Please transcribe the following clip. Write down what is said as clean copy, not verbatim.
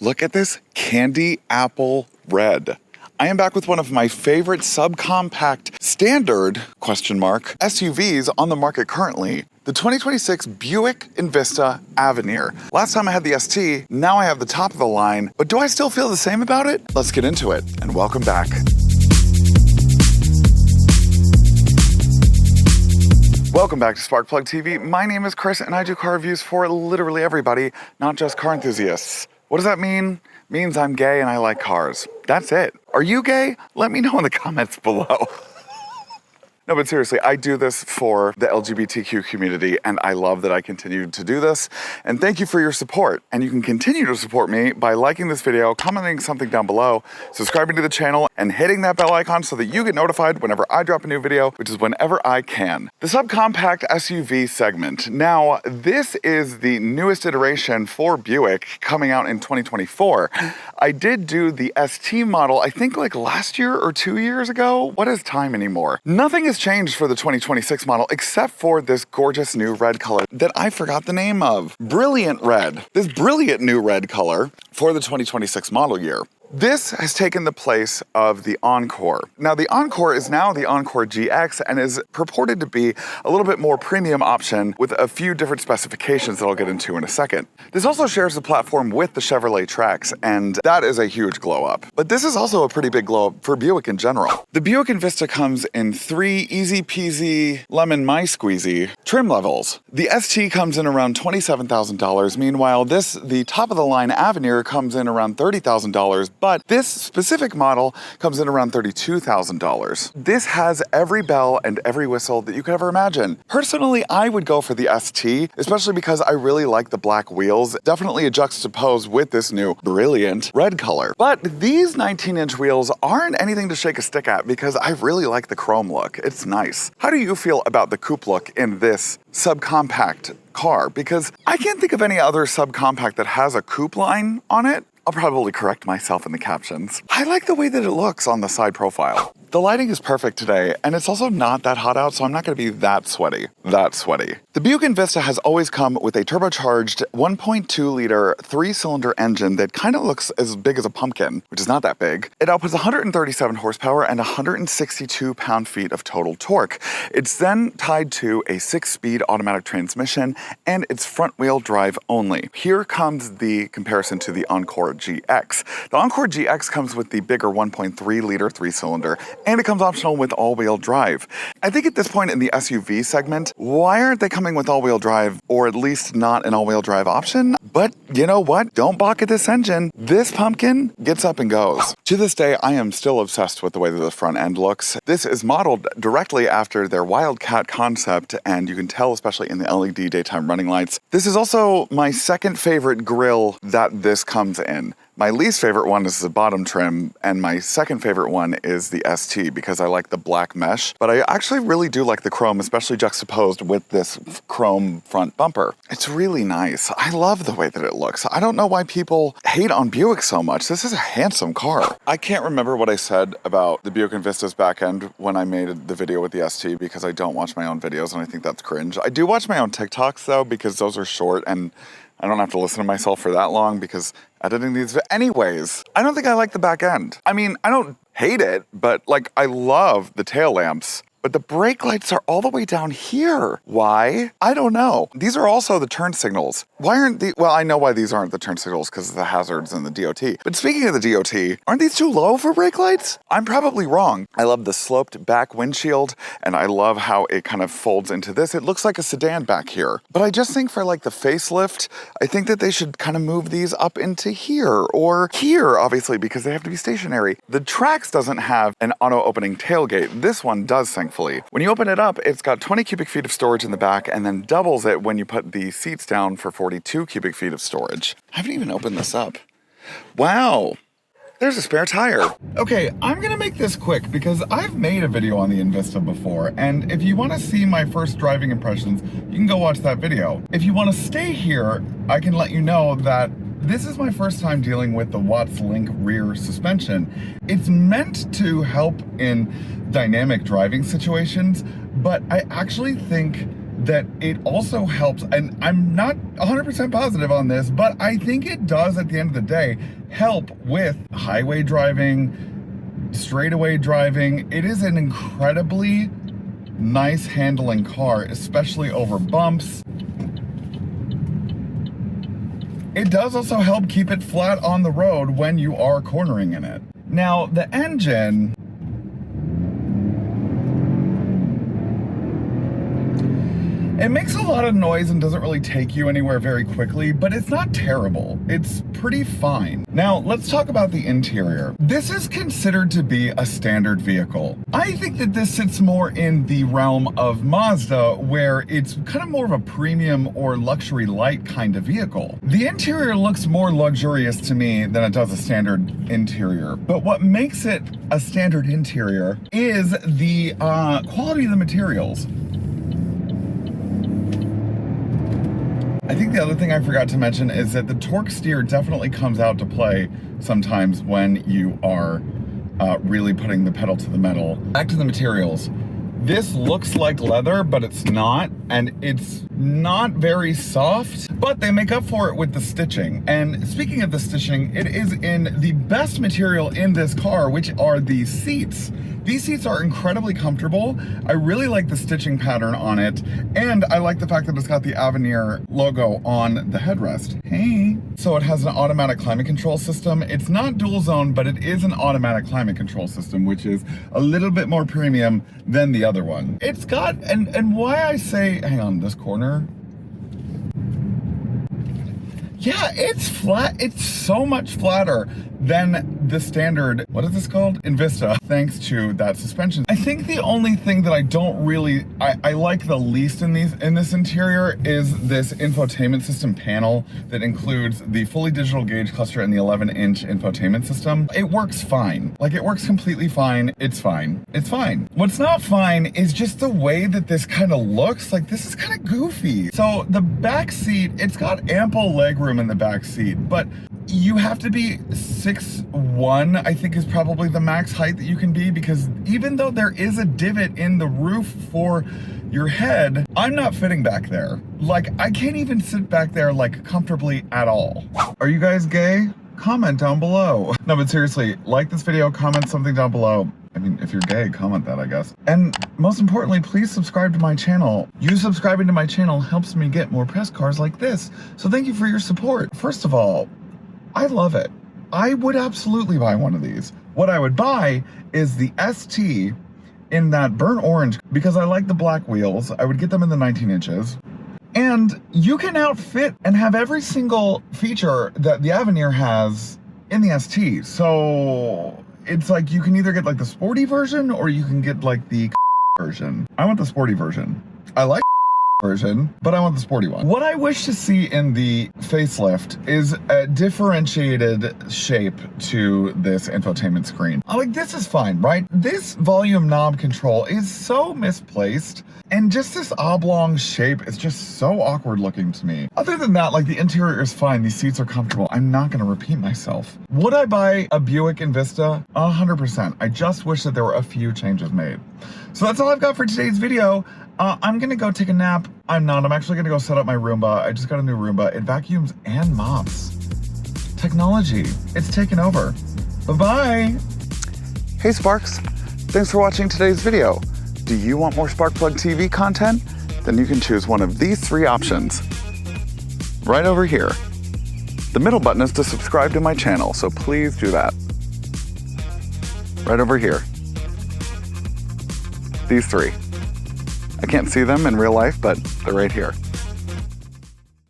Look at this candy apple red. I am back with one of my favorite subcompact standard SUVs on the market currently. The 2026 Buick Envista Avenir. Last time I had the ST, now I have the top of the line, but do I still feel the same about it? Let's get into it, and welcome back. Welcome back to Sparkplug TV. My name is Chris, and I do car reviews for literally everybody, not just car enthusiasts. What does that mean? It means I'm gay and I like cars. That's it. Are you gay? Let me know in the comments below. No, but seriously, I do this for the LGBTQ community, and I love that I continue to do this. And thank you for your support. And you can continue to support me by liking this video, commenting something down below, subscribing to the channel, and hitting that bell icon so that you get notified whenever I drop a new video, which is whenever I can. The subcompact SUV segment. Now, this is the newest iteration for Buick coming out in 2024. I did do the ST model, I think like last year or 2 years ago. What is time anymore? Nothing is changed for the 2026 model except for this gorgeous new red color that I forgot the name of. Brilliant red. This brilliant new red color for the 2026 model year. This has taken the place of the Encore. Now, the Encore is now the Encore GX and is purported to be a little bit more premium option with a few different specifications that I'll get into in a second. This also shares the platform with the Chevrolet Trax, and that is a huge glow up. But this is also a pretty big glow up for Buick in general. The Buick Envista comes in 3 easy peasy lemon my squeezy trim levels. The ST comes in around $27,000. Meanwhile, the top of the line Avenir comes in around $30,000. But this specific model comes in around $32,000. This has every bell and every whistle that you could ever imagine. Personally, I would go for the ST, especially because I really like the black wheels. Definitely a juxtapose with this new brilliant red color. But these 19-inch wheels aren't anything to shake a stick at because I really like the chrome look. It's nice. How do you feel about the coupe look in this subcompact car? Because I can't think of any other subcompact that has a coupe line on it. I'll probably correct myself in the captions. I like the way that it looks on the side profile. The lighting is perfect today, and it's also not that hot out, so I'm not gonna be that sweaty. The Buick Envista has always come with a turbocharged 1.2-liter 3-cylinder engine that kind of looks as big as a pumpkin, which is not that big. It outputs 137 horsepower and 162 pound-feet of total torque. It's then tied to a 6-speed automatic transmission, and it's front-wheel drive only. Here comes the comparison to the Encore GX. The Encore GX comes with the bigger 1.3-liter 3-cylinder, and it comes optional with all-wheel drive. I think at this point in the SUV segment, why aren't they coming with all-wheel drive, or at least not an all-wheel drive option? But you know what? Don't balk at this engine. This pumpkin gets up and goes. To this day, I am still obsessed with the way that the front end looks. This is modeled directly after their Wildcat concept, and you can tell especially in the LED daytime running lights. This is also my second favorite grille that this comes in. My least favorite one is the bottom trim, and my second favorite one is the ST because I like the black mesh, but I actually really do like the chrome, especially juxtaposed with this chrome front bumper. It's really nice. I love the way that it looks. I don't know why people hate on Buick so much. This is a handsome car. I can't remember what I said about the Buick Envista's back end when I made the video with the ST because I don't watch my own videos and I think that's cringe. I do watch my own TikToks though because those are short and I don't have to listen to myself for that long because editing these... Anyways, I don't think I like the back end. I mean, I don't hate it, but like I love the tail lamps. But the brake lights are all the way down here. Why? I don't know. These are also the turn signals. Why aren't the... Well, I know why these aren't the turn signals because of the hazards and the DOT. But speaking of the DOT, aren't these too low for brake lights? I'm probably wrong. I love the sloped back windshield, and I love how it kind of folds into this. It looks like a sedan back here. But I just think for like the facelift, I think that they should kind of move these up into here or here, obviously, because they have to be stationary. The Trax doesn't have an auto-opening tailgate. This one does, thankfully. When you open it up, it's got 20 cubic feet of storage in the back and then doubles it when you put the seats down for 42 cubic feet of storage. I haven't even opened this up. Wow. There's a spare tire. Okay, I'm gonna make this quick because I've made a video on the Envista before, and if you wanna see my first driving impressions, you can go watch that video. If you wanna stay here, I can let you know that this is my first time dealing with the Watts Link rear suspension. It's meant to help in dynamic driving situations, but I actually think that it also helps, and I'm not 100% positive on this, but I think it does at the end of the day help with highway driving, straightaway driving. It is an incredibly nice handling car, especially over bumps. It does also help keep it flat on the road when you are cornering in it. Now, the engine, it makes a lot of noise and doesn't really take you anywhere very quickly, but it's not terrible. It's pretty fine. Now, let's talk about the interior. This is considered to be a standard vehicle. I think that this sits more in the realm of Mazda, where it's kind of more of a premium or luxury light kind of vehicle. The interior looks more luxurious to me than it does a standard interior. But what makes it a standard interior is the quality of the materials. I think the other thing I forgot to mention is that the torque steer definitely comes out to play sometimes when you are really putting the pedal to the metal. Back to the materials. This looks like leather, but it's not, and it's not very soft, but they make up for it with the stitching. And speaking of the stitching, it is in the best material in this car, which are the seats. These seats are incredibly comfortable. I really like the stitching pattern on it, and I like the fact that it's got the Avenir logo on the headrest. Hey. So it has an automatic climate control system. It's not dual zone, but it is an automatic climate control system, which is a little bit more premium than the other one. It's got, and why I say, hang on, this corner. Yeah, it's flat. It's so much flatter than the standard, what is this called? Envista, thanks to that suspension. I think the only thing that I don't really, I like the least in this interior is this infotainment system panel that includes the fully digital gauge cluster and the 11-inch infotainment system. It works fine. Like, it works completely fine. It's fine. It's fine. What's not fine is just the way that this kind of looks. Like, this is kind of goofy. So the back seat, it's got ample legroom in the back seat, but you have to be 6'1", I think is probably the max height that you can be, because even though there is a divot in the roof for your head, I'm not fitting back there. Like, I can't even sit back there like comfortably at all. Are you guys gay? Comment down below. No, but seriously, like this video, comment something down below. I mean, if you're gay, comment that, I guess. And most importantly, please subscribe to my channel. You subscribing to my channel helps me get more press cars like this. So thank you for your support. First of all, I love it. I would absolutely buy one of these. What I would buy is the ST in that burnt orange, because I like the black wheels. I would get them in the 19 inches. And you can outfit and have every single feature that the Avenir has in the ST. So it's like you can either get like the sporty version or you can get like the version. I want the sporty version. I like version, but I want the sporty one. What I wish to see in the facelift is a differentiated shape to this infotainment screen. Like, this is fine, right? This volume knob control is so misplaced, and just this oblong shape is just so awkward looking to me. Other than that, like, the interior is fine. These seats are comfortable. I'm not gonna repeat myself. Would I buy a Buick Envista? 100%. I just wish that there were a few changes made. So that's all I've got for today's video. I'm gonna go take a nap. I'm actually gonna go set up my Roomba. I just got a new Roomba. It vacuums and mops. Technology, it's taken over. Bye-bye. Hey Sparks, thanks for watching today's video. Do you want more Sparkplug TV content? Then you can choose one of these 3 options. Right over here. The middle button is to subscribe to my channel, so please do that. Right over here. These 3. I can't see them in real life, but they're right here.